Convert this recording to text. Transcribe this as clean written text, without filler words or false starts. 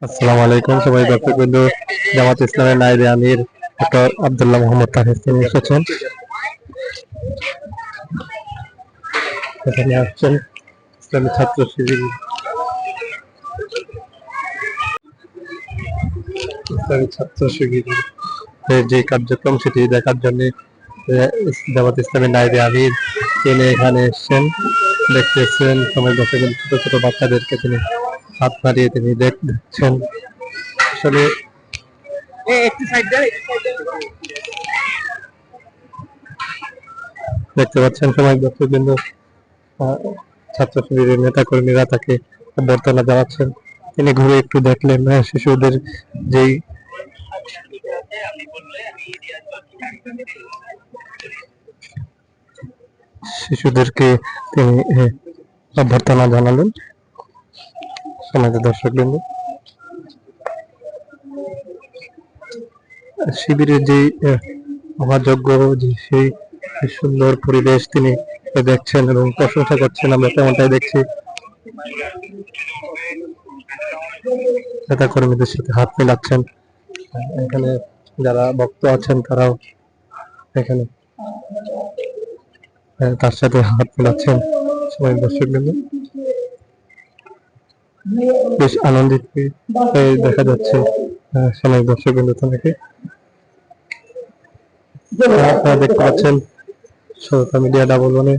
আসসালামু আলাইকুম সবাই দর্শকবৃন্দ। জামাত ইসলামের নায়েবে আমির ডক্টর আব্দুল্লাহ মোহাম্মদ তাহির তিনি এসেছেন, এখানে আসছেন ইসলামী ছাত্র শিবির যে কার্যক্রম সেটি দেখার জন্য জামাত ইসলামের নায়েবে আমির তিনি এখানে এসেছেন। দেখতেছেন সবাই দর্শকবৃন্দ, ছোট ছোট বাচ্চাদেরকে তিনি হাত বাড়িয়ে তিনি দেখছেন। আসলে দেখতে পাচ্ছেন সবাই দর্শকবৃন্দ, ছাত্র শিবিরের নেতা কর্মীরা তাকে অভ্যর্থনা জানাচ্ছেন। তিনি ঘুরে একটু দেখলেন শিশুদের যেই শিশুদেরকে তিনি অভ্যর্থনা জানালেন। সমাজের দর্শকবৃন্দ, শিবিরের যে মহাযজ্ঞ, যে সেই সুন্দর পরিবেশ তিনি দেখছেন এবং প্রশংসা করছেন, আমরা তেমনটাই দেখছি। নেতা কর্মীদের সাথে হাত মেলাচ্ছেন, এখানে যারা ভক্ত আছেন তারাও এখানে তার সাথে হাত মেলাচ্ছেন। সবাই দর্শকবৃন্দ বেশ আনন্দিত দেখা যাচ্ছে। সবাই দর্শকবৃন্দ তোমাকে আপনারা দেখতে পাচ্ছেন সরকার মিডিয়া ডাবল ওয়ানে